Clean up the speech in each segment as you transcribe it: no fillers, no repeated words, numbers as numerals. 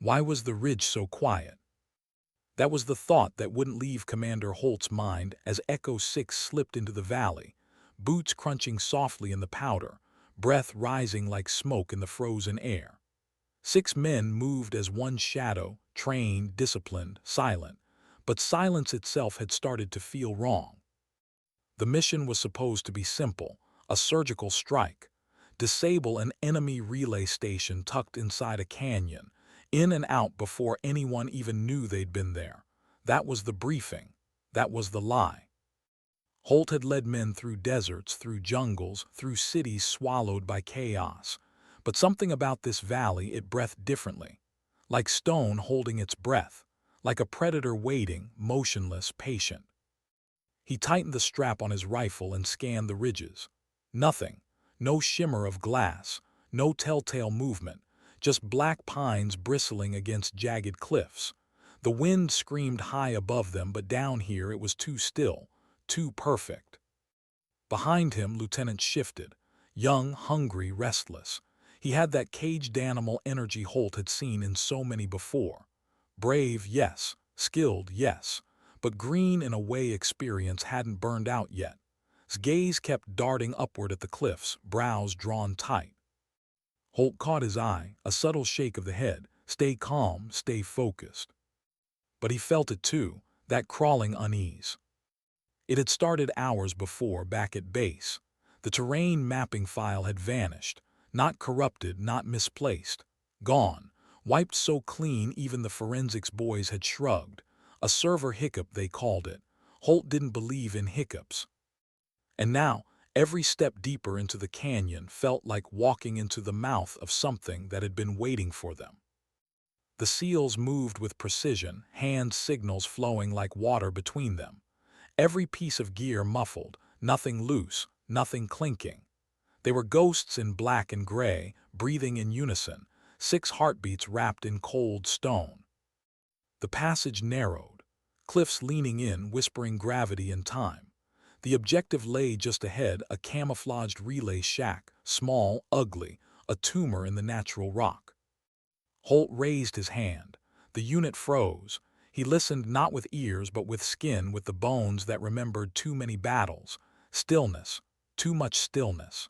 Why was the ridge so quiet? That was the thought that wouldn't leave Commander Holt's mind as Echo 6 slipped into the valley, boots crunching softly in the powder, breath rising like smoke in the frozen air. 6 men moved as one shadow, trained, disciplined, silent, but silence itself had started to feel wrong. The mission was supposed to be simple, a surgical strike. Disable an enemy relay station tucked inside a canyon, in and out before anyone even knew they'd been there. That was the briefing. That was the lie. Holt had led men through deserts, through jungles, through cities swallowed by chaos. But something about this valley, it breathed differently. Like stone holding its breath, like a predator waiting, motionless, patient. He tightened the strap on his rifle and scanned the ridges. Nothing. No shimmer of glass, no telltale movement, just black pines bristling against jagged cliffs. The wind screamed high above them, but down here it was too still, too perfect. Behind him, Lieutenant shifted, young, hungry, restless. He had that caged animal energy Holt had seen in so many before. Brave, yes. Skilled, yes. But green in a way experience hadn't burned out yet. His gaze kept darting upward at the cliffs, brows drawn tight. Holt caught his eye, a subtle shake of the head. Stay calm, stay focused. But he felt it too, that crawling unease. It had started hours before, back at base. The terrain mapping file had vanished, not corrupted, not misplaced. Gone, wiped so clean even the forensics boys had shrugged. A server hiccup, they called it. Holt didn't believe in hiccups. And now, every step deeper into the canyon felt like walking into the mouth of something that had been waiting for them. The seals moved with precision, hand signals flowing like water between them. Every piece of gear muffled, nothing loose, nothing clinking. They were ghosts in black and gray, breathing in unison, 6 heartbeats wrapped in cold stone. The passage narrowed, cliffs leaning in, whispering gravity and time. The objective lay just ahead, a camouflaged relay shack, small, ugly, a tumor in the natural rock. Holt raised his hand. The unit froze. He listened not with ears but with skin, with the bones that remembered too many battles. Stillness. Too much stillness.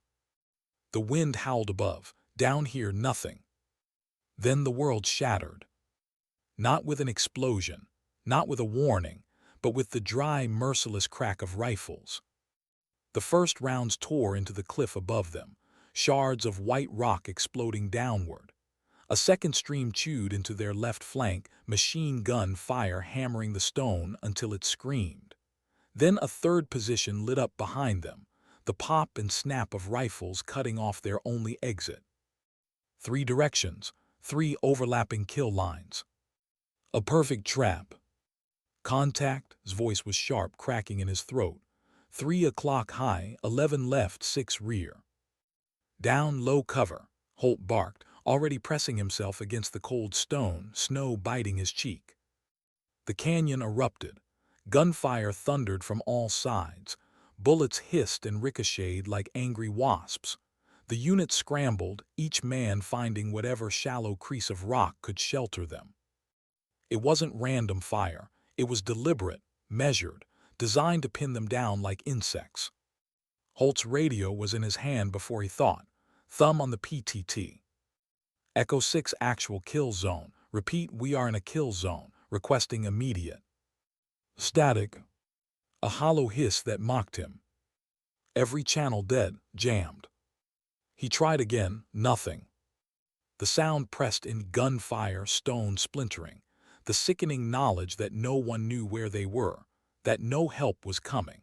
The wind howled above. Down here, nothing. Then the world shattered. Not with an explosion, not with a warning, but with the dry, merciless crack of rifles. The first rounds tore into the cliff above them, shards of white rock exploding downward. A second stream chewed into their left flank, machine gun fire hammering the stone until it screamed. Then a third position lit up behind them, the pop and snap of rifles cutting off their only exit. 3 directions, 3 overlapping kill lines. A perfect trap. Contact, his voice was sharp, cracking in his throat. 3 o'clock high, 11 left, 6 rear. Down, low cover, Holt barked, already pressing himself against the cold stone, snow biting his cheek. The canyon erupted. Gunfire thundered from all sides. Bullets hissed and ricocheted like angry wasps. The unit scrambled, each man finding whatever shallow crease of rock could shelter them. It wasn't random fire. It was deliberate, measured, designed to pin them down like insects. Holt's radio was in his hand before he thought. Thumb on the PTT. Echo 6 actual kill zone. Repeat, we are in a kill zone, requesting immediate. Static. A hollow hiss that mocked him. Every channel dead, jammed. He tried again, nothing. The sound pressed in, gunfire, stone splintering. The sickening knowledge that no one knew where they were, that no help was coming.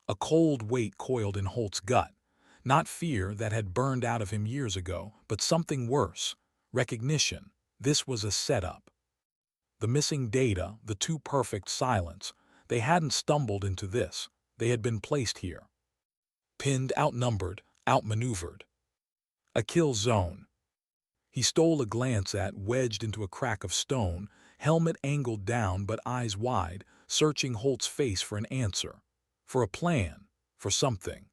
A cold weight coiled in Holt's gut, not fear that had burned out of him years ago, but something worse, recognition. This was a setup. The missing data, the too perfect silence, they hadn't stumbled into this, they had been placed here. Pinned, outnumbered, outmaneuvered. A kill zone. He stole a glance at, wedged into a crack of stone, helmet angled down but eyes wide, searching Holt's face for an answer, for a plan, for something.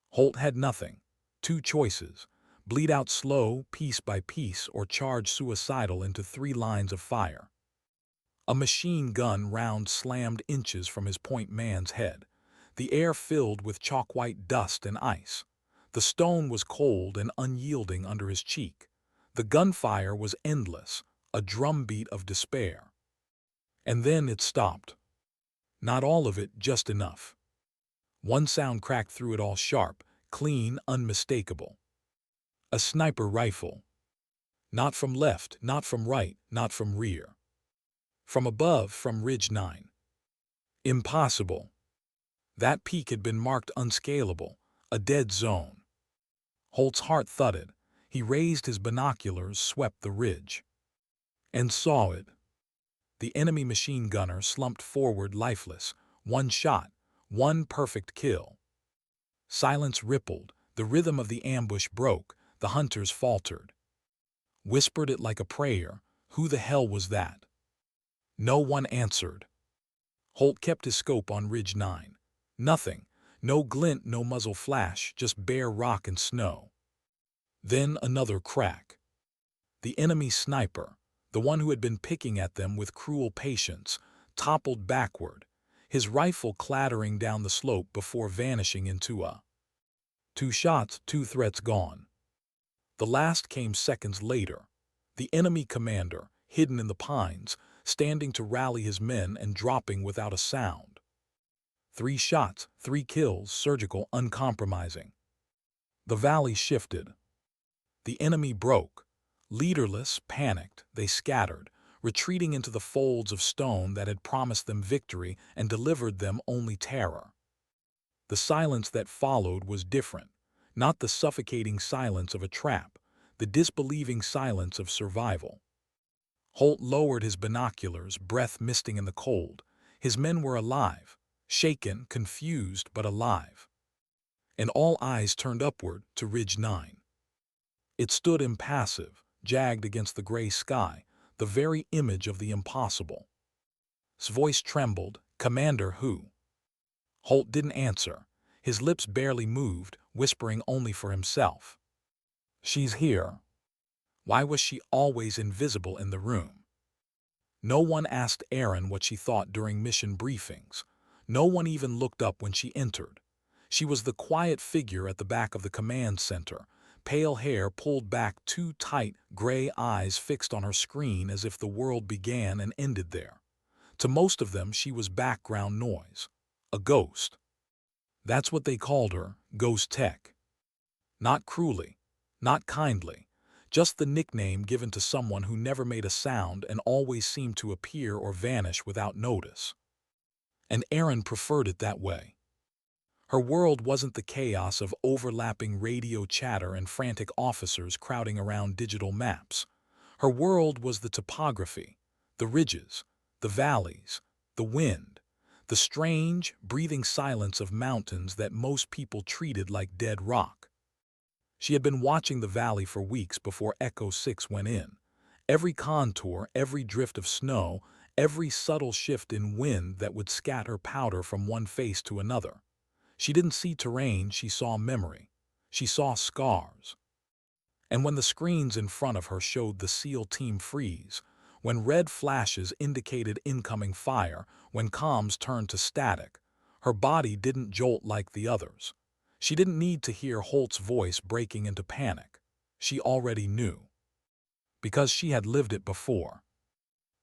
Holt had nothing. 2 choices. bleed out slow, piece by piece, or charge suicidal into 3 lines of fire. A machine gun round slammed inches from his point man's head. The air filled with chalk-white dust and ice. The stone was cold and unyielding under his cheek. The gunfire was endless, a drumbeat of despair. And then it stopped. Not all of it, just enough. One sound cracked through it all, sharp, clean, unmistakable. A sniper rifle. Not from left, not from right, not from rear. From above, from Ridge 9. Impossible. That peak had been marked unscalable, a dead zone. Holt's heart thudded. He raised his binoculars, swept the ridge. And saw it. The enemy machine gunner slumped forward lifeless. One shot, one perfect kill. Silence rippled, the rhythm of the ambush broke, the hunters faltered. Whispered it like a prayer, who the hell was that? No one answered. Holt kept his scope on Ridge 9. Nothing, no glint, no muzzle flash, just bare rock and snow. Then another crack. The enemy sniper, the one who had been picking at them with cruel patience, toppled backward, his rifle clattering down the slope before vanishing into a 2 shots, 2 threats gone. The last came seconds later. The enemy commander, hidden in the pines, standing to rally his men and dropping without a sound. 3 shots, 3 kills, surgical, uncompromising. The valley shifted. The enemy broke. Leaderless, panicked, they scattered, retreating into the folds of stone that had promised them victory and delivered them only terror. The silence that followed was different, not the suffocating silence of a trap, the disbelieving silence of survival. Holt lowered his binoculars, breath misting in the cold. His men were alive, shaken, confused, but alive. And all eyes turned upward to Ridge 9. It stood impassive, jagged against the gray sky, the very image of the impossible. His voice trembled, "Commander, who?" Holt didn't answer. His lips barely moved, whispering only for himself. "She's here." Why was she always invisible in the room? No one asked Erin what she thought during mission briefings. No one even looked up when she entered. She was the quiet figure at the back of the command center, pale hair pulled back too tight, gray eyes fixed on her screen as if the world began and ended there. To most of them, she was background noise. A ghost. That's what they called her, Ghost Tech. Not cruelly, not kindly, just the nickname given to someone who never made a sound and always seemed to appear or vanish without notice. And Erin preferred it that way. Her world wasn't the chaos of overlapping radio chatter and frantic officers crowding around digital maps. Her world was the topography, the ridges, the valleys, the wind, the strange, breathing silence of mountains that most people treated like dead rock. She had been watching the valley for weeks before Echo 6 went in. Every contour, every drift of snow, every subtle shift in wind that would scatter powder from one face to another. She didn't see terrain, she saw memory. She saw scars. And when the screens in front of her showed the SEAL team freeze, when red flashes indicated incoming fire, when comms turned to static, her body didn't jolt like the others. She didn't need to hear Holt's voice breaking into panic. She already knew. Because she had lived it before.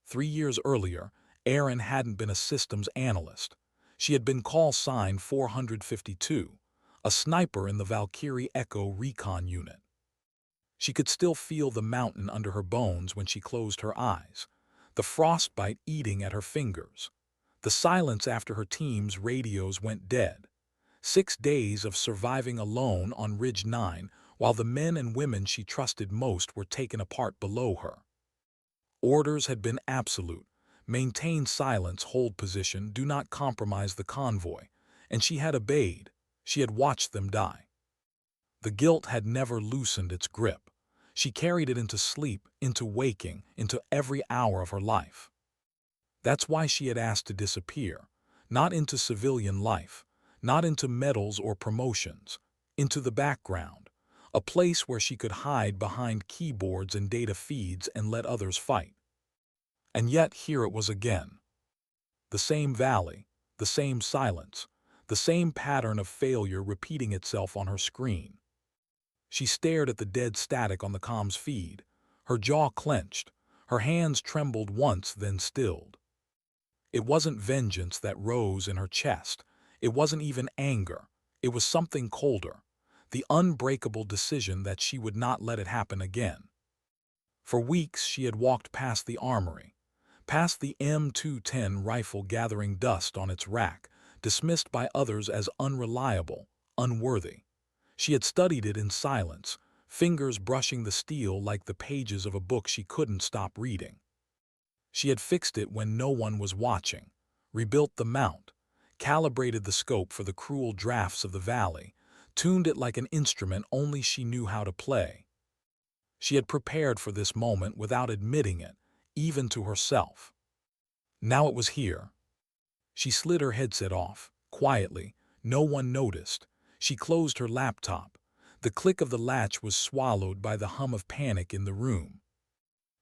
3 years earlier, Erin hadn't been a systems analyst. She had been call sign 452, a sniper in the Valkyrie Echo recon unit. She could still feel the mountain under her bones when she closed her eyes, the frostbite eating at her fingers, the silence after her team's radios went dead. 6 days of surviving alone on Ridge 9 while the men and women she trusted most were taken apart below her. Orders had been absolute. Maintain silence, hold position, do not compromise the convoy. And she had obeyed. She had watched them die. The guilt had never loosened its grip. She carried it into sleep, into waking, into every hour of her life. That's why she had asked to disappear, not into civilian life, not into medals or promotions, into the background, a place where she could hide behind keyboards and data feeds and let others fight. And yet here it was again. The same valley, the same silence, the same pattern of failure repeating itself on her screen. She stared at the dead static on the comms feed, her jaw clenched, her hands trembled once then stilled. It wasn't vengeance that rose in her chest, it wasn't even anger, it was something colder, the unbreakable decision that she would not let it happen again. For weeks she had walked past the armory, past the M210 rifle gathering dust on its rack, dismissed by others as unreliable, unworthy. She had studied it in silence, fingers brushing the steel like the pages of a book she couldn't stop reading. She had fixed it when no one was watching, rebuilt the mount, calibrated the scope for the cruel drafts of the valley, tuned it like an instrument only she knew how to play. She had prepared for this moment without admitting it, even to herself. Now it was here. She slid her headset off, quietly, no one noticed. She closed her laptop. The click of the latch was swallowed by the hum of panic in the room.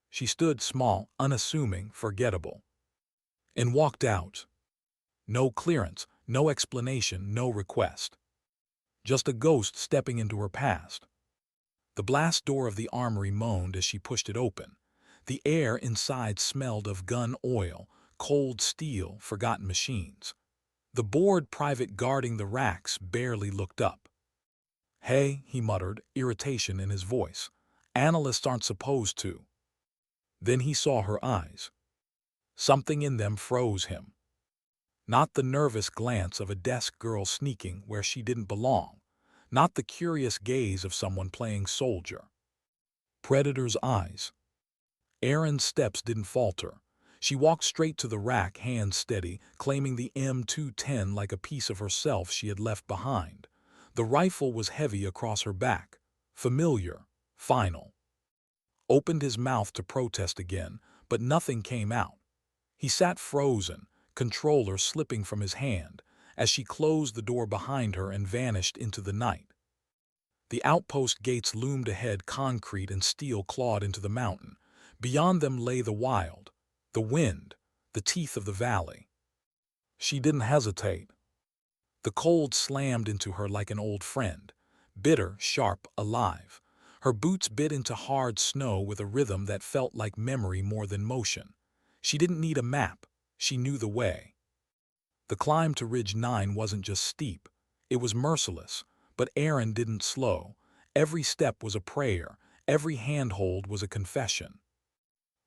She stood small, unassuming, forgettable, and walked out. No clearance, no explanation, no request. Just a ghost stepping into her past. The blast door of the armory moaned as she pushed it open. The air inside smelled of gun oil, cold steel, forgotten machines. The bored private guarding the racks barely looked up. "Hey," he muttered, irritation in his voice. "Analysts aren't supposed to." Then he saw her eyes. Something in them froze him. Not the nervous glance of a desk girl sneaking where she didn't belong. Not the curious gaze of someone playing soldier. Predator's eyes. Erin's steps didn't falter. She walked straight to the rack, hands steady, claiming the M210 like a piece of herself she had left behind. The rifle was heavy across her back. Familiar. Final. Opened his mouth to protest again, but nothing came out. He sat frozen, controller slipping from his hand, as she closed the door behind her and vanished into the night. The outpost gates loomed ahead, concrete and steel clawed into the mountain. Beyond them lay the wild, the wind, the teeth of the valley. She didn't hesitate. The cold slammed into her like an old friend, bitter, sharp, alive. Her boots bit into hard snow with a rhythm that felt like memory more than motion. She didn't need a map, she knew the way. The climb to Ridge 9 wasn't just steep, it was merciless, but Erin didn't slow. Every step was a prayer, every handhold was a confession.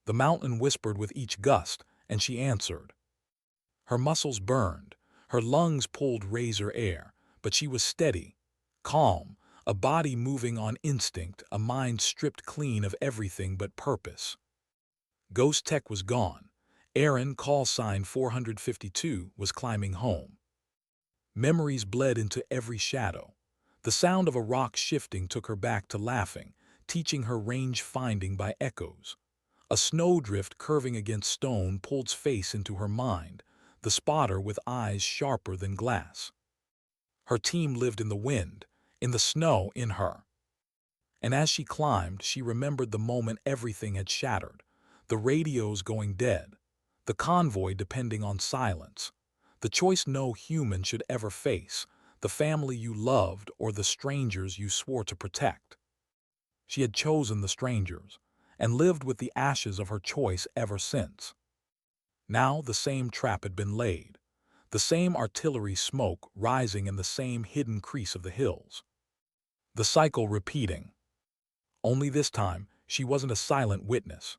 The mountain whispered with each gust, and she answered. Her muscles burned, her lungs pulled razor air, but she was steady, calm, a body moving on instinct, a mind stripped clean of everything but purpose. Ghost Tech was gone. Erin, call sign 452, was climbing home. Memories bled into every shadow. The sound of a rock shifting took her back to laughing, teaching her range finding by echoes. A snowdrift curving against stone pulled face into her mind, the spotter with eyes sharper than glass. Her team lived in the wind, in the snow, in her. And as she climbed, she remembered the moment everything had shattered, the radios going dead, the convoy depending on silence, the choice no human should ever face, the family you loved or the strangers you swore to protect. She had chosen the strangers, and lived with the ashes of her choice ever since. Now the same trap had been laid, the same artillery smoke rising in the same hidden crease of the hills. The cycle repeating. Only this time, she wasn't a silent witness.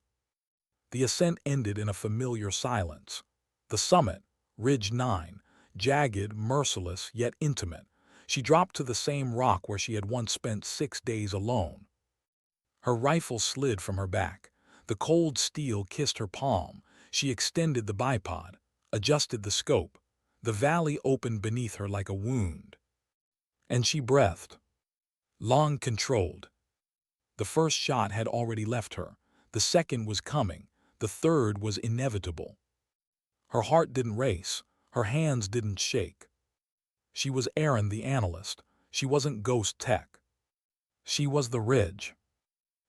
The ascent ended in a familiar silence. The summit, Ridge 9, jagged, merciless, yet intimate. She dropped to the same rock where she had once spent 6 days alone. Her rifle slid from her back. The cold steel kissed her palm. She extended the bipod, adjusted the scope. The valley opened beneath her like a wound. And she breathed. Long, controlled. The first shot had already left her. The second was coming. The third was inevitable. Her heart didn't race. Her hands didn't shake. She was Erin the analyst. She wasn't Ghost Tech. She was the ridge.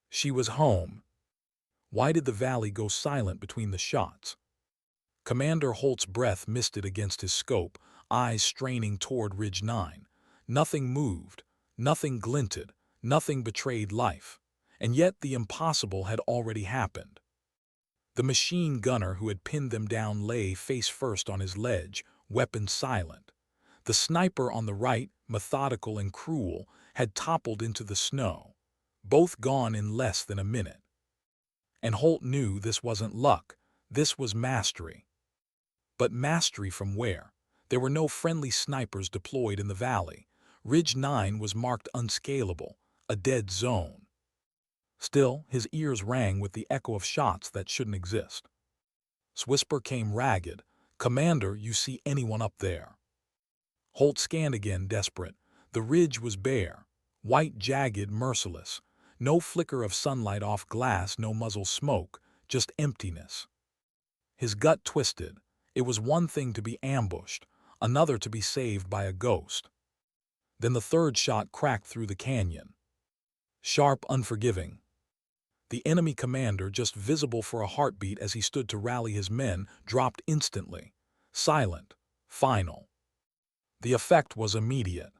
She was home. Why did the valley go silent between the shots? Commander Holt's breath misted against his scope, eyes straining toward Ridge 9. Nothing moved, nothing glinted, nothing betrayed life. And yet the impossible had already happened. The machine gunner who had pinned them down lay face first on his ledge, weapon silent. The sniper on the right, methodical and cruel, had toppled into the snow, both gone in less than a minute. And Holt knew this wasn't luck, this was mastery. But mastery from where? There were no friendly snipers deployed in the valley. Ridge 9 was marked unscalable, a dead zone. Still, his ears rang with the echo of shots that shouldn't exist. Whisper came ragged. "Commander, you see anyone up there?" Holt scanned again, desperate. The ridge was bare, white, jagged, merciless. No flicker of sunlight off glass, no muzzle smoke, just emptiness. His gut twisted. It was one thing to be ambushed, another to be saved by a ghost. Then the third shot cracked through the canyon. Sharp, unforgiving. The enemy commander, just visible for a heartbeat as he stood to rally his men, dropped instantly. Silent. Final. The effect was immediate.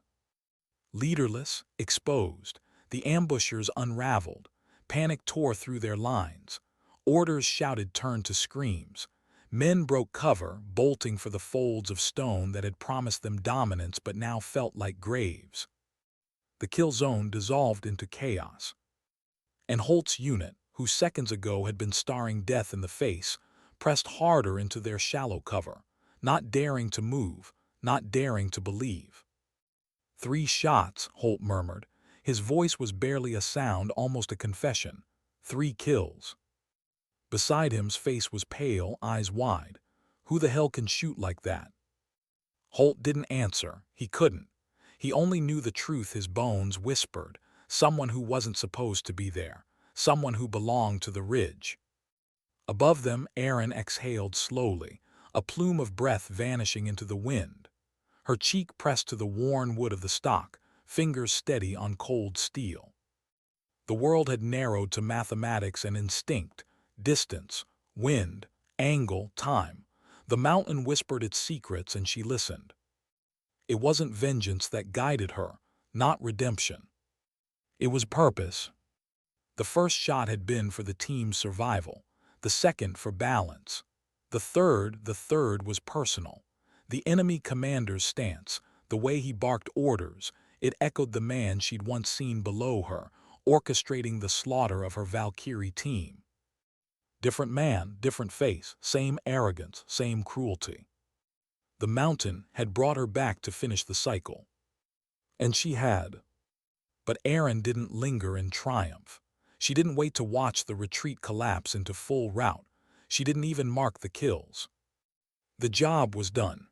Leaderless, exposed, the ambushers unraveled. Panic tore through their lines. Orders shouted turned to screams. Men broke cover, bolting for the folds of stone that had promised them dominance but now felt like graves. The kill zone dissolved into chaos. And Holt's unit, who seconds ago had been staring death in the face, pressed harder into their shallow cover, not daring to move, not daring to believe. 3 shots, Holt murmured. His voice was barely a sound, almost a confession. 3 kills. Beside him's face was pale, eyes wide. Who the hell can shoot like that? Holt didn't answer. He couldn't. He only knew the truth his bones whispered. Someone who wasn't supposed to be there. Someone who belonged to the ridge. Above them, Erin exhaled slowly, a plume of breath vanishing into the wind. Her cheek pressed to the worn wood of the stock, fingers steady on cold steel. The world had narrowed to mathematics and instinct, distance, wind, angle, time. The mountain whispered its secrets and she listened. It wasn't vengeance that guided her, not redemption. It was purpose. The first shot had been for the team's survival, the second for balance. The third was personal. The enemy commander's stance, the way he barked orders, it echoed the man she'd once seen below her, orchestrating the slaughter of her Valkyrie team. Different man, different face, same arrogance, same cruelty. The mountain had brought her back to finish the cycle. And she had. But Erin didn't linger in triumph. She didn't wait to watch the retreat collapse into full rout. She didn't even mark the kills. The job was done.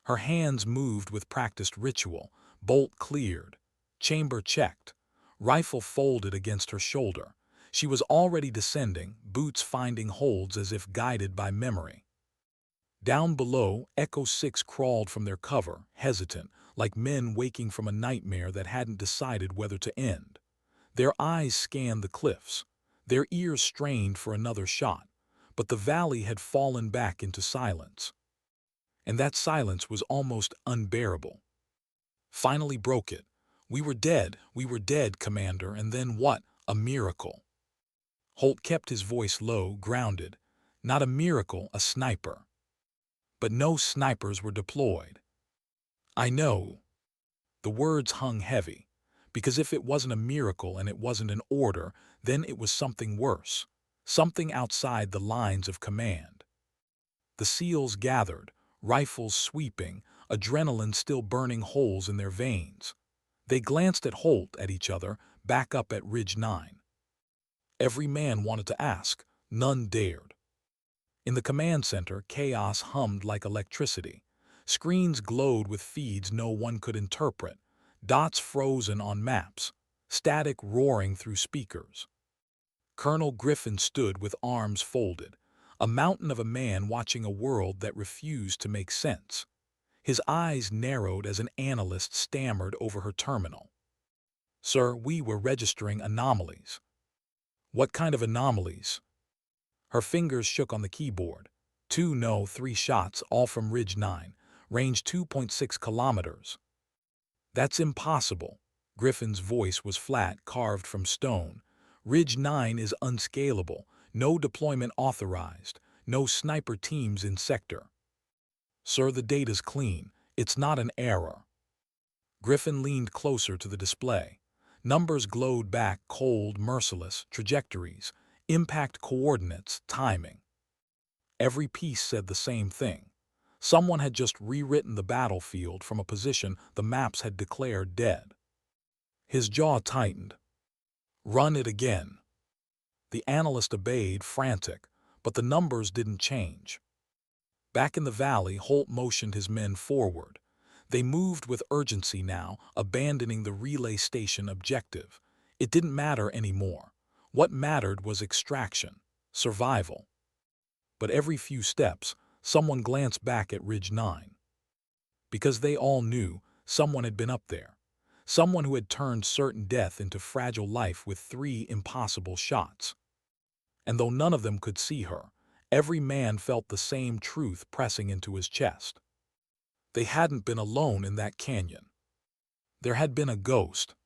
Her hands moved with practiced ritual, bolt cleared, chamber checked, rifle folded against her shoulder. She was already descending, boots finding holds as if guided by memory. Down below, Echo 6 crawled from their cover, hesitant, like men waking from a nightmare that hadn't decided whether to end. Their eyes scanned the cliffs, their ears strained for another shot, but the valley had fallen back into silence. And that silence was almost unbearable. Finally broke it. We were dead, Commander, and then what? A miracle. Holt kept his voice low, grounded. Not a miracle, a sniper. But no snipers were deployed. I know. The words hung heavy, because if it wasn't a miracle and it wasn't an order, then it was something worse, something outside the lines of command. The SEALs gathered, rifles sweeping, adrenaline still burning holes in their veins. They glanced at Holt, at each other, back up at Ridge 9. Every man wanted to ask, none dared. In the command center, chaos hummed like electricity. Screens glowed with feeds no one could interpret, dots frozen on maps, static roaring through speakers. Colonel Griffin stood with arms folded, a mountain of a man watching a world that refused to make sense. His eyes narrowed as an analyst stammered over her terminal. Sir, we were registering anomalies. What kind of anomalies? Her fingers shook on the keyboard. 2 no 3 shots, all from Ridge 9, range 2.6 kilometers. That's impossible. Griffin's voice was flat, carved from stone. Ridge 9 is unscalable. No deployment authorized. No sniper teams in sector. Sir, the data's clean. It's not an error. Griffin leaned closer to the display. Numbers glowed back, cold, merciless, trajectories, impact coordinates, timing. Every piece said the same thing. Someone had just rewritten the battlefield from a position the maps had declared dead. His jaw tightened. Run it again. The analyst obeyed, frantic, but the numbers didn't change. Back in the valley, Holt motioned his men forward. They moved with urgency now, abandoning the relay station objective. It didn't matter anymore. What mattered was extraction, survival. But every few steps, someone glanced back at Ridge 9. Because they all knew someone had been up there. Someone who had turned certain death into fragile life with 3 impossible shots. And though none of them could see her, every man felt the same truth pressing into his chest. They hadn't been alone in that canyon. There had been a ghost.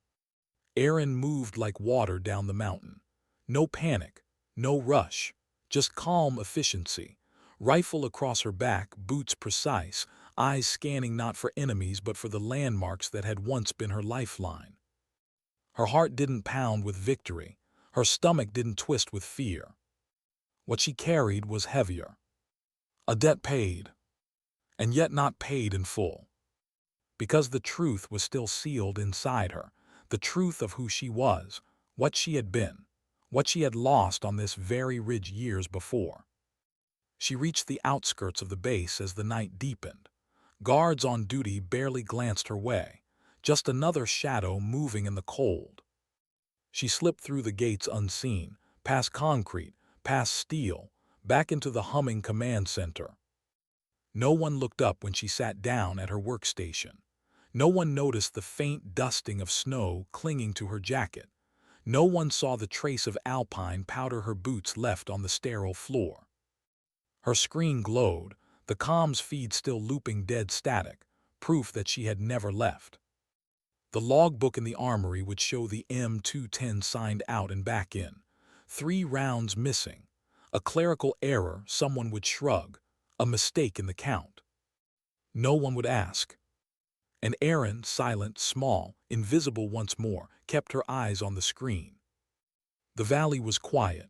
Aaron moved like water down the mountain. No panic, no rush, just calm efficiency. Rifle across her back, boots precise, eyes scanning not for enemies but for the landmarks that had once been her lifeline. Her heart didn't pound with victory. Her stomach didn't twist with fear. What she carried was heavier. A debt paid, and yet not paid in full. Because the truth was still sealed inside her, the truth of who she was, what she had been, what she had lost on this very ridge years before. She reached the outskirts of the base as the night deepened. Guards on duty barely glanced her way, just another shadow moving in the cold. She slipped through the gates unseen, past concrete, past steel, back into the humming command center. No one looked up when she sat down at her workstation. No one noticed the faint dusting of snow clinging to her jacket. No one saw the trace of alpine powder her boots left on the sterile floor. Her screen glowed, the comms feed still looping dead static, proof that she had never left. The logbook in the armory would show the M210 signed out and back in. 3 rounds missing. A clerical error, someone would shrug. A mistake in the count. No one would ask. And Aaron, silent, small, invisible once more, kept her eyes on the screen. The valley was quiet,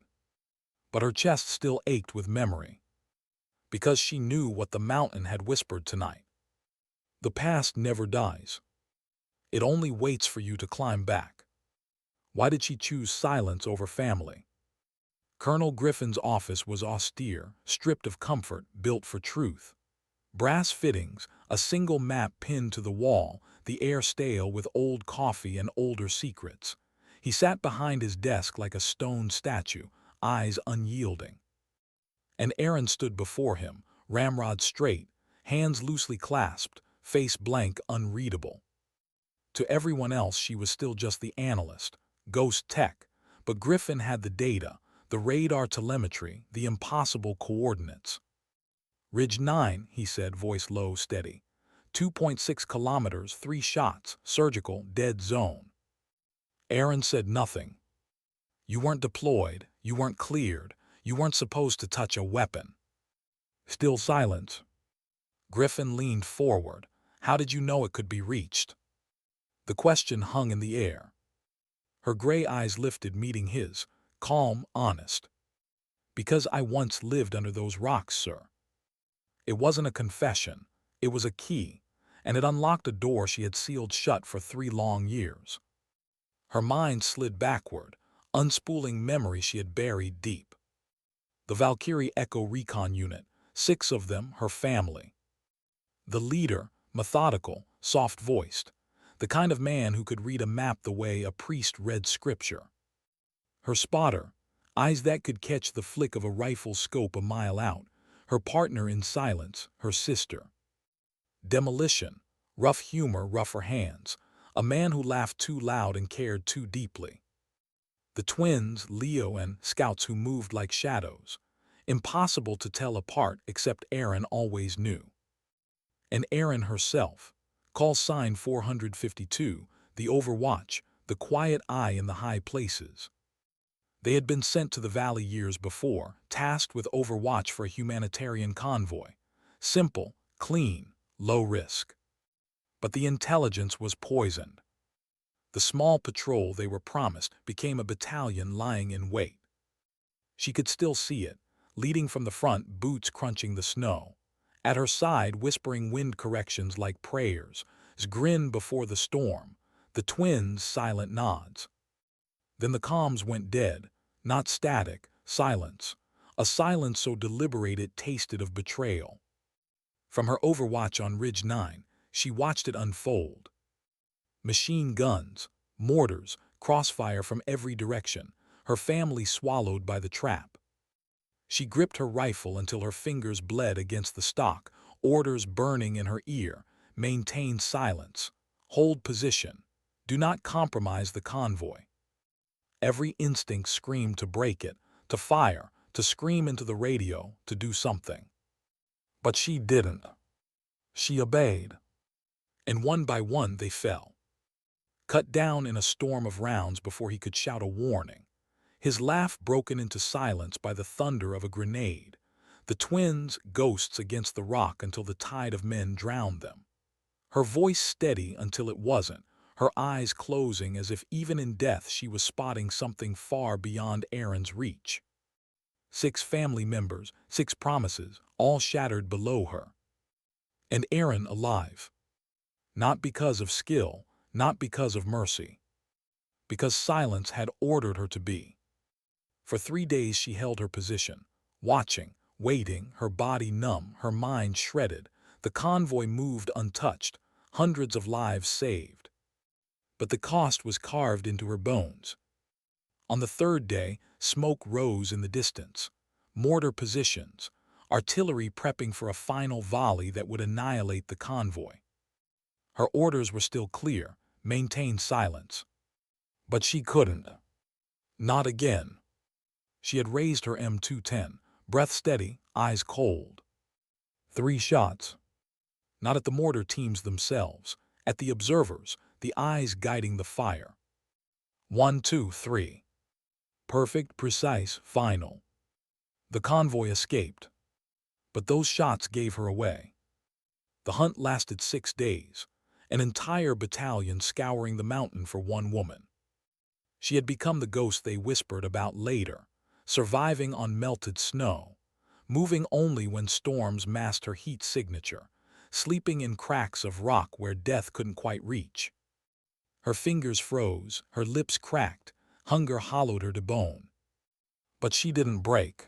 but her chest still ached with memory. Because she knew what the mountain had whispered tonight. The past never dies. It only waits for you to climb back. Why did she choose silence over family? Colonel Griffin's office was austere, stripped of comfort, built for truth. Brass fittings, a single map pinned to the wall, the air stale with old coffee and older secrets. He sat behind his desk like a stone statue, eyes unyielding. And Aaron stood before him, ramrod straight, hands loosely clasped, face blank, unreadable. To everyone else she was still just the analyst, ghost tech, but Griffin had the data, the radar telemetry, the impossible coordinates. Ridge 9, he said, voice low, steady. 2.6 kilometers, 3 shots, surgical, dead zone. Aaron said nothing. You weren't deployed, you weren't cleared, you weren't supposed to touch a weapon. Still silence. Griffin leaned forward. How did you know it could be reached? The question hung in the air. Her gray eyes lifted, meeting his, calm, honest. Because I once lived under those rocks, sir. It wasn't a confession, it was a key, and it unlocked a door she had sealed shut for 3 long years. Her mind slid backward, unspooling memories she had buried deep. The Valkyrie Echo Recon Unit, 6 of them, her family. The leader, methodical, soft-voiced, the kind of man who could read a map the way a priest read scripture. Her spotter, eyes that could catch the flick of a rifle scope a mile out. Her partner in silence, her sister. Demolition, rough humor, rougher hands, a man who laughed too loud and cared too deeply. The twins, Leo and scouts who moved like shadows, impossible to tell apart except Erin always knew. And Erin herself, call sign 452, the Overwatch, the quiet eye in the high places. They had been sent to the valley years before, tasked with overwatch for a humanitarian convoy. Simple, clean, low risk. But the intelligence was poisoned. The small patrol they were promised became a battalion lying in wait. She could still see it, leading from the front, boots crunching the snow. At her side, whispering wind corrections like prayers, grin before the storm, the twins' silent nods. Then the comms went dead, not static, silence, a silence so deliberate it tasted of betrayal. From her overwatch on Ridge 9, she watched it unfold. Machine guns, mortars, crossfire from every direction, her family swallowed by the trap. She gripped her rifle until her fingers bled against the stock, orders burning in her ear, maintain silence, hold position, do not compromise the convoy. Every instinct screamed to break it, to fire, to scream into the radio, to do something. But she didn't. She obeyed. And one by one they fell. Cut down in a storm of rounds before he could shout a warning. His laugh broken into silence by the thunder of a grenade. The twins, ghosts against the rock until the tide of men drowned them. Her voice steady until it wasn't, her eyes closing as if even in death she was spotting something far beyond Erin's reach. 6 family members, 6 promises, all shattered below her. And Erin alive. Not because of skill, not because of mercy. Because silence had ordered her to be. For 3 days she held her position, watching, waiting, her body numb, her mind shredded. The convoy moved untouched, hundreds of lives saved. But the cost was carved into her bones. On the 3rd day, smoke rose in the distance. Mortar positions, artillery prepping for a final volley that would annihilate the convoy. Her orders were still clear, maintain silence. But she couldn't. Not again. She had raised her M210, breath steady, eyes cold. 3 shots. Not at the mortar teams themselves, at the observers, the eyes guiding the fire. 1, 2, 3. Perfect, precise, final. The convoy escaped. But those shots gave her away. The hunt lasted 6 days, an entire battalion scouring the mountain for one woman. She had become the ghost they whispered about later, surviving on melted snow, moving only when storms masked her heat signature, sleeping in cracks of rock where death couldn't quite reach. Her fingers froze, her lips cracked, hunger hollowed her to bone. But she didn't break.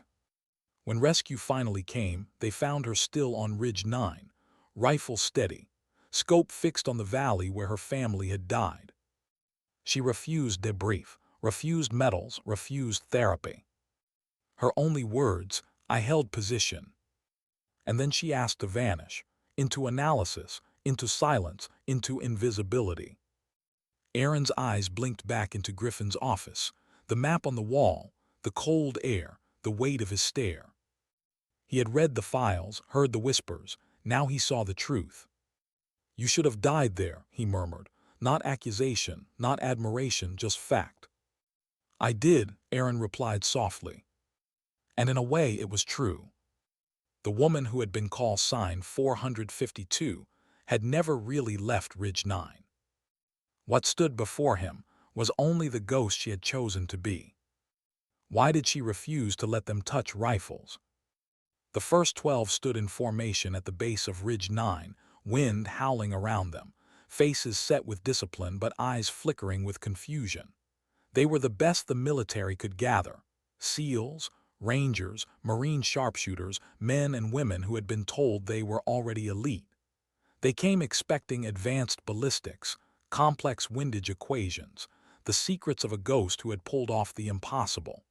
When rescue finally came, they found her still on Ridge 9, rifle steady, scope fixed on the valley where her family had died. She refused debrief, refused medals, refused therapy. Her only words, I held position. And then she asked to vanish, into analysis, into silence, into invisibility. Erin's eyes blinked back into Griffin's office, the map on the wall, the cold air, the weight of his stare. He had read the files, heard the whispers, now he saw the truth. You should have died there, he murmured, not accusation, not admiration, just fact. I did, Erin replied softly. And in a way it was true. The woman who had been call sign 452 had never really left Ridge 9. What stood before him was only the ghost she had chosen to be. Why did she refuse to let them touch rifles? The first 12 stood in formation at the base of Ridge 9, wind howling around them, faces set with discipline but eyes flickering with confusion. They were the best the military could gather: SEALs, Rangers, Marine sharpshooters, men and women who had been told they were already elite. They came expecting advanced ballistics, complex windage equations, the secrets of a ghost who had pulled off the impossible.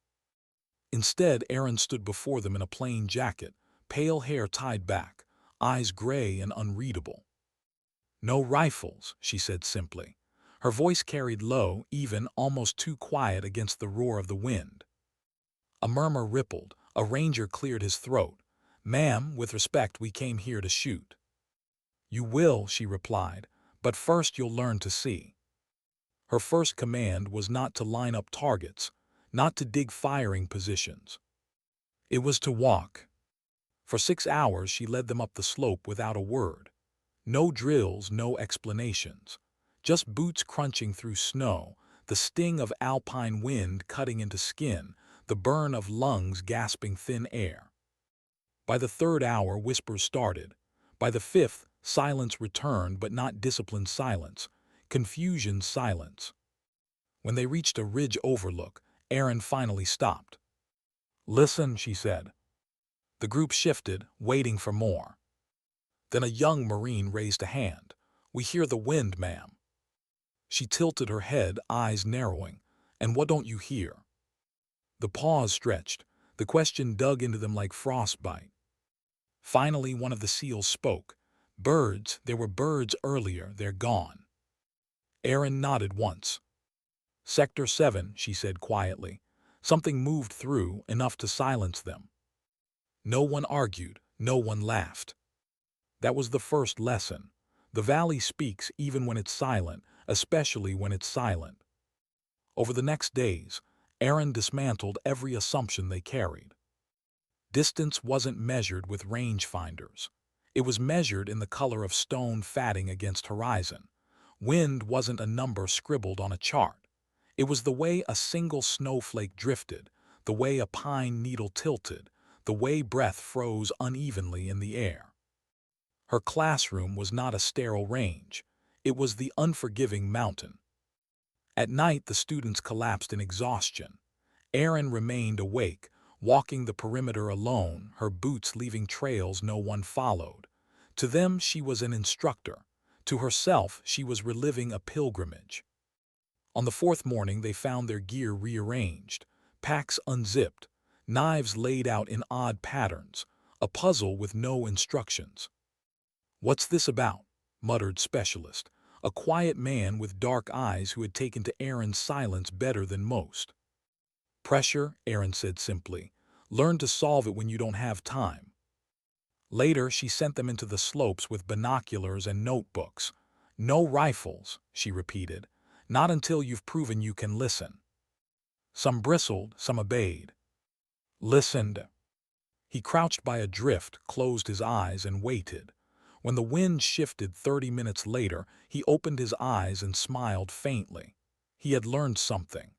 Instead, Erin stood before them in a plain jacket, pale hair tied back, eyes gray and unreadable. No rifles, she said simply. Her voice carried low, even almost too quiet against the roar of the wind. A murmur rippled. A ranger cleared his throat. "Ma'am, with respect, we came here to shoot." "You will," she replied, "but first you'll learn to see." Her first command was not to line up targets, not to dig firing positions. It was to walk. For 6 hours she led them up the slope without a word. No drills, no explanations. Just boots crunching through snow, the sting of alpine wind cutting into skin, the burn of lungs gasping thin air. By the third hour, whispers started. By the fifth, silence returned, but not disciplined silence. Confusion silence. When they reached a ridge overlook, Erin finally stopped. "Listen," she said. The group shifted, waiting for more. Then a young Marine raised a hand. "We hear the wind, ma'am." She tilted her head, eyes narrowing. "And what don't you hear?" The pause stretched. The question dug into them like frostbite. Finally, one of the SEALs spoke. "Birds, there were birds earlier, they're gone." Erin nodded once. "Sector 7, she said quietly. Something moved through, enough to silence them. No one argued, no one laughed. That was the first lesson. The valley speaks even when it's silent, especially when it's silent. Over the next days, Erin dismantled every assumption they carried. Distance wasn't measured with rangefinders. It was measured in the color of stone fatting against horizon. Wind wasn't a number scribbled on a chart. It was the way a single snowflake drifted, the way a pine needle tilted, the way breath froze unevenly in the air. Her classroom was not a sterile range. It was the unforgiving mountain. At night, the students collapsed in exhaustion. Erin remained awake, walking the perimeter alone, her boots leaving trails no one followed. To them, she was an instructor. To herself, she was reliving a pilgrimage. On the fourth morning, they found their gear rearranged, packs unzipped, knives laid out in odd patterns, a puzzle with no instructions. "What's this about?" muttered Specialist, a quiet man with dark eyes who had taken to Erin's silence better than most. "Pressure," Erin said simply. "Learn to solve it when you don't have time." Later, she sent them into the slopes with binoculars and notebooks. "No rifles," she repeated. "Not until you've proven you can listen." Some bristled, some obeyed. Listened. He crouched by a drift, closed his eyes, and waited. When the wind shifted 30 minutes later, he opened his eyes and smiled faintly. He had learned something.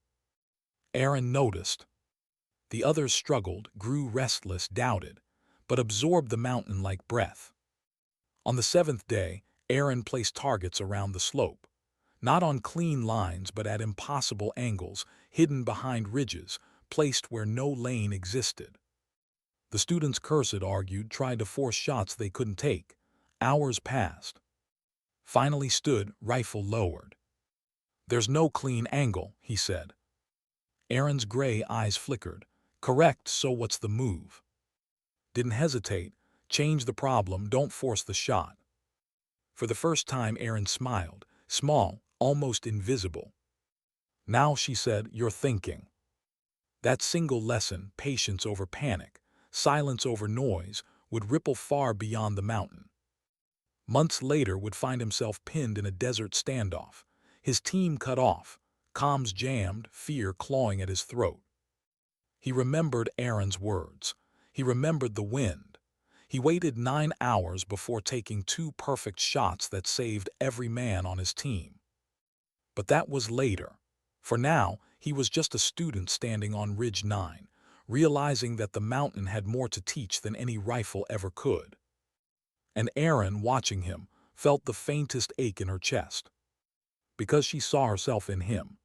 Erin noticed. The others struggled, grew restless, doubted, but absorbed the mountain like breath. On the seventh day, Erin placed targets around the slope. Not on clean lines, but at impossible angles, hidden behind ridges, placed where no lane existed. The students, cursed, argued, tried to force shots they couldn't take. Hours passed. Finally stood, rifle lowered. "There's no clean angle," he said. Erin's gray eyes flickered. "Correct, so what's the move?" Didn't hesitate. "Change the problem, don't force the shot." For the first time, Erin smiled, small, almost invisible. "Now," she said, "you're thinking." That single lesson, patience over panic, silence over noise, would ripple far beyond the mountain. Months later would find himself pinned in a desert standoff, his team cut off, comms jammed, fear clawing at his throat. He remembered Erin's words. He remembered the wind. He waited 9 hours before taking 2 perfect shots that saved every man on his team. But that was later. For now, he was just a student standing on Ridge 9, realizing that the mountain had more to teach than any rifle ever could. And Erin, watching him, felt the faintest ache in her chest. Because she saw herself in him.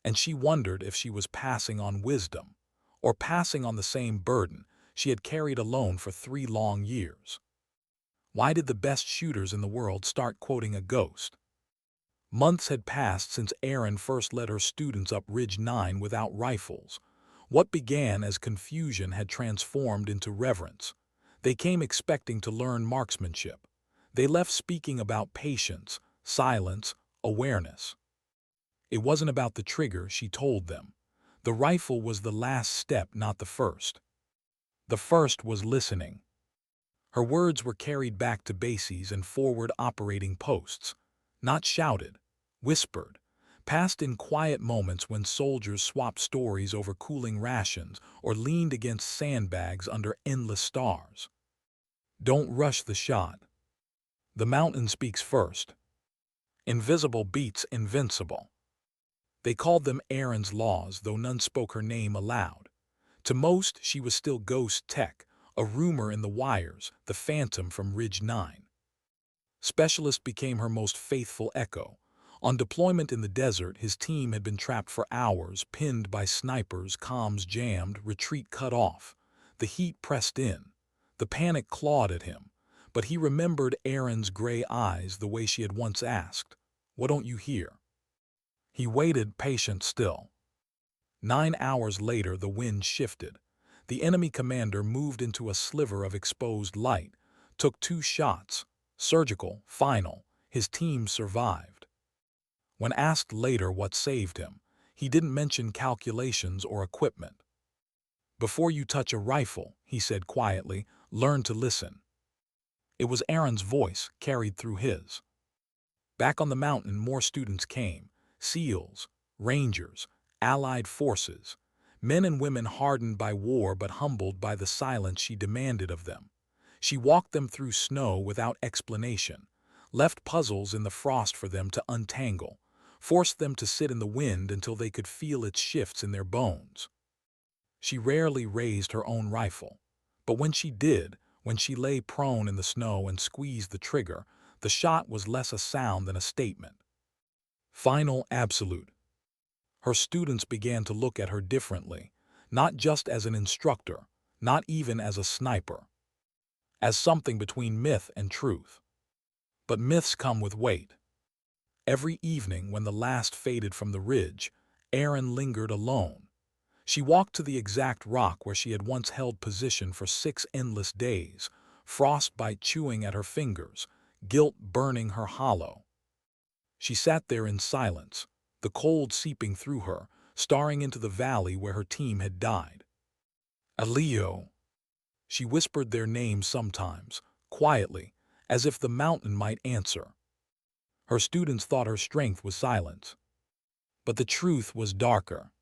And she wondered if she was passing on wisdom, or passing on the same burden she had carried alone for 3 long years. Why did the best shooters in the world start quoting a ghost? Months had passed since Erin first led her students up Ridge 9 without rifles. What began as confusion had transformed into reverence. They came expecting to learn marksmanship. They left speaking about patience, silence, awareness. It wasn't about the trigger, she told them. The rifle was the last step, not the first. The first was listening. Her words were carried back to bases and forward operating posts. Not shouted, whispered, passed in quiet moments when soldiers swapped stories over cooling rations or leaned against sandbags under endless stars. Don't rush the shot. The mountain speaks first. Invisible beats invincible. They called them Aaron's laws, though none spoke her name aloud. To most, she was still ghost tech, a rumor in the wires, the phantom from Ridge 9. Specialist became her most faithful echo. On deployment in the desert, his team had been trapped for hours, pinned by snipers, comms jammed, retreat cut off. The heat pressed in. The panic clawed at him. But he remembered Aaron's gray eyes, the way she had once asked, "What don't you hear?" He waited, patient still. 9 hours later, the wind shifted. The enemy commander moved into a sliver of exposed light, took 2 shots, surgical, final. His team survived. When asked later what saved him, he didn't mention calculations or equipment. "Before you touch a rifle," he said quietly, "learn to listen." It was Aaron's voice, carried through his. Back on the mountain, more students came. SEALs, Rangers, Allied forces. Men and women hardened by war but humbled by the silence she demanded of them. She walked them through snow without explanation, left puzzles in the frost for them to untangle, forced them to sit in the wind until they could feel its shifts in their bones. She rarely raised her own rifle, but when she did, when she lay prone in the snow and squeezed the trigger, the shot was less a sound than a statement. Final, absolute. Her students began to look at her differently, not just as an instructor, not even as a sniper, as something between myth and truth. But myths come with weight. Every evening, when the last faded from the ridge, Aaron lingered alone. She walked to the exact rock where she had once held position for 6 endless days, frostbite chewing at her fingers, guilt burning her hollow. She sat there in silence, the cold seeping through her, staring into the valley where her team had died. "Alio." She whispered their names sometimes, quietly, as if the mountain might answer. Her students thought her strength was silence. But the truth was darker.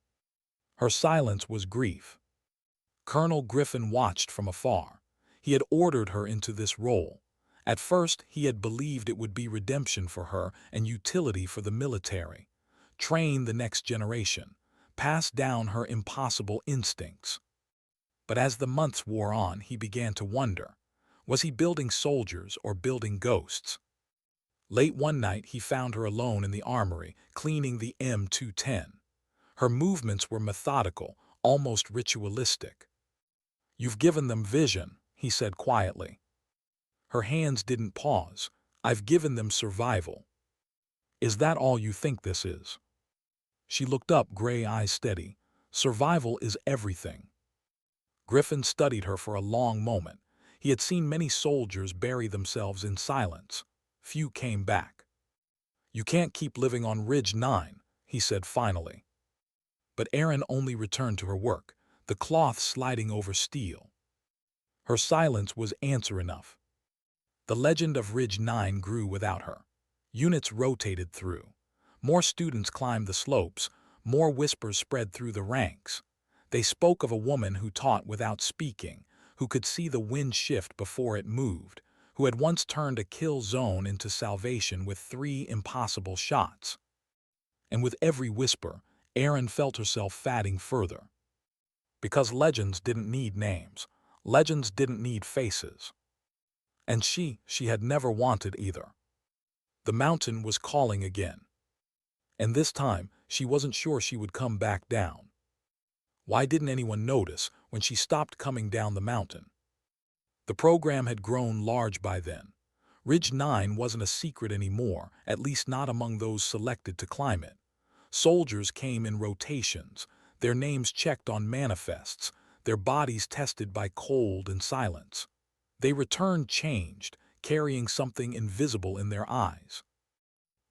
Her silence was grief. Colonel Griffin watched from afar. He had ordered her into this role. At first, he had believed it would be redemption for her and utility for the military. Train the next generation, pass down her impossible instincts. But as the months wore on, he began to wonder, was he building soldiers or building ghosts? Late one night, he found her alone in the armory, cleaning the M210. Her movements were methodical, almost ritualistic. "You've given them vision," he said quietly. Her hands didn't pause. "I've given them survival." "Is that all you think this is?" She looked up, gray eyes steady. "Survival is everything." Griffin studied her for a long moment. He had seen many soldiers bury themselves in silence. Few came back. "You can't keep living on Ridge 9, he said finally. But Aaron only returned to her work, the cloth sliding over steel. Her silence was answer enough. The legend of Ridge 9 grew without her. Units rotated through. More students climbed the slopes, more whispers spread through the ranks. They spoke of a woman who taught without speaking, who could see the wind shift before it moved, who had once turned a kill zone into salvation with 3 impossible shots. And with every whisper, Aaron felt herself fatting further. Because legends didn't need names. Legends didn't need faces. And she had never wanted either. The mountain was calling again. And this time, she wasn't sure she would come back down. Why didn't anyone notice when she stopped coming down the mountain? The program had grown large by then. Ridge 9 wasn't a secret anymore, at least not among those selected to climb it. Soldiers came in rotations, their names checked on manifests, their bodies tested by cold and silence. They returned changed, carrying something invisible in their eyes.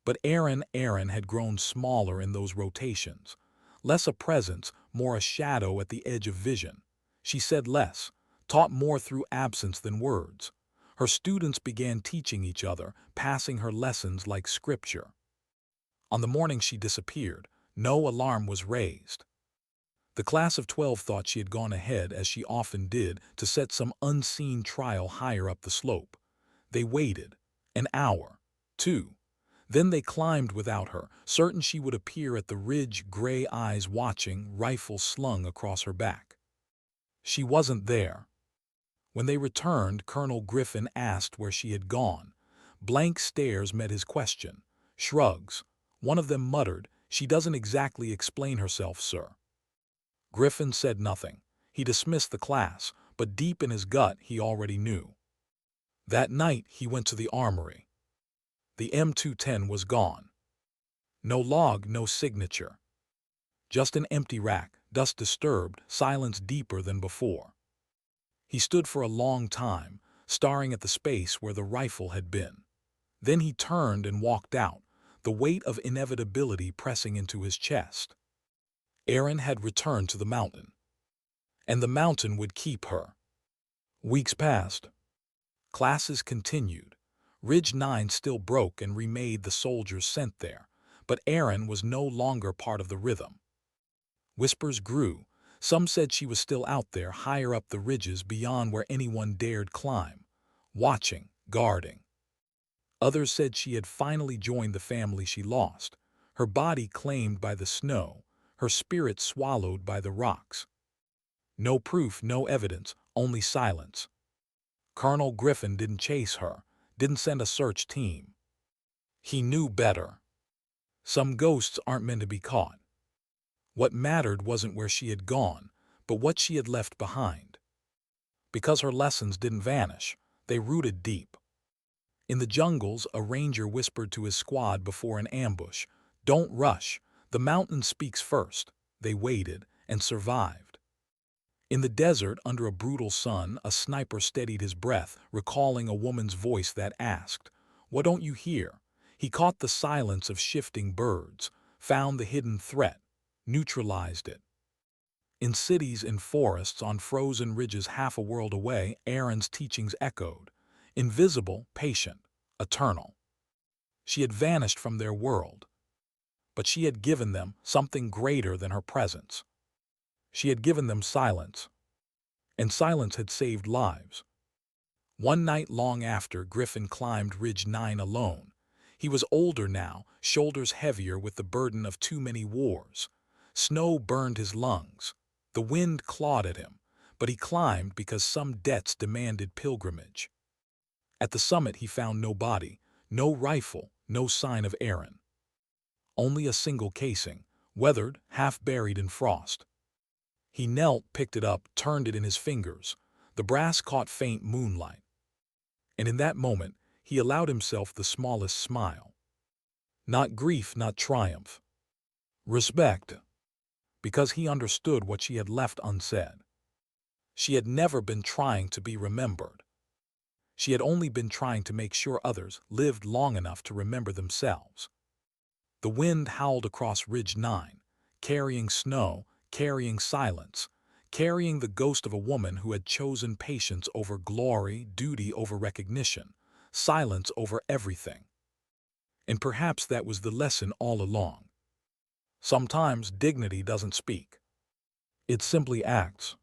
But Erin had grown smaller in those rotations. Less a presence, more a shadow at the edge of vision. She said less, taught more through absence than words. Her students began teaching each other, passing her lessons like scripture. On the morning she disappeared, no alarm was raised. The class of 12 thought she had gone ahead, as she often did, to set some unseen trial higher up the slope. They waited. An hour. 2. Then they climbed without her, certain she would appear at the ridge, gray eyes watching, rifle slung across her back. She wasn't there. When they returned, Colonel Griffin asked where she had gone. Blank stares met his question. Shrugs. One of them muttered, "She doesn't exactly explain herself, sir." Griffin said nothing. He dismissed the class, but deep in his gut he already knew. That night he went to the armory. The M210 was gone. No log, no signature. Just an empty rack, dust disturbed, silence deeper than before. He stood for a long time, staring at the space where the rifle had been. Then he turned and walked out, the weight of inevitability pressing into his chest. Erin had returned to the mountain. And the mountain would keep her. Weeks passed. Classes continued. Ridge 9 still broke and remade the soldiers sent there, but Erin was no longer part of the rhythm. Whispers grew. Some said she was still out there, higher up the ridges beyond where anyone dared climb, watching, guarding. Others said she had finally joined the family she lost, her body claimed by the snow, her spirit swallowed by the rocks. No proof, no evidence, only silence. Colonel Griffin didn't chase her, didn't send a search team. He knew better. Some ghosts aren't meant to be caught. What mattered wasn't where she had gone, but what she had left behind. Because her lessons didn't vanish, they rooted deep. In the jungles, a ranger whispered to his squad before an ambush, "Don't rush. The mountain speaks first." They waited and survived. In the desert, under a brutal sun, a sniper steadied his breath, recalling a woman's voice that asked, "What don't you hear?" He caught the silence of shifting birds, found the hidden threat, neutralized it. In cities, in forests, on frozen ridges half a world away, Erin's teachings echoed, invisible, patient, eternal. She had vanished from their world, but she had given them something greater than her presence. She had given them silence, and silence had saved lives. One night long after, Griffin climbed Ridge 9 alone. He was older now, shoulders heavier with the burden of too many wars. Snow burned his lungs. The wind clawed at him, but he climbed because some debts demanded pilgrimage. At the summit he found no body, no rifle, no sign of Erin. Only a single casing, weathered, half buried in frost. He knelt, picked it up, turned it in his fingers. The brass caught faint moonlight. And in that moment, he allowed himself the smallest smile. Not grief, not triumph. Respect. Because he understood what she had left unsaid. She had never been trying to be remembered. She had only been trying to make sure others lived long enough to remember themselves. The wind howled across Ridge 9, carrying snow, carrying silence, carrying the ghost of a woman who had chosen patience over glory, duty over recognition, silence over everything. And perhaps that was the lesson all along. Sometimes dignity doesn't speak. It simply acts.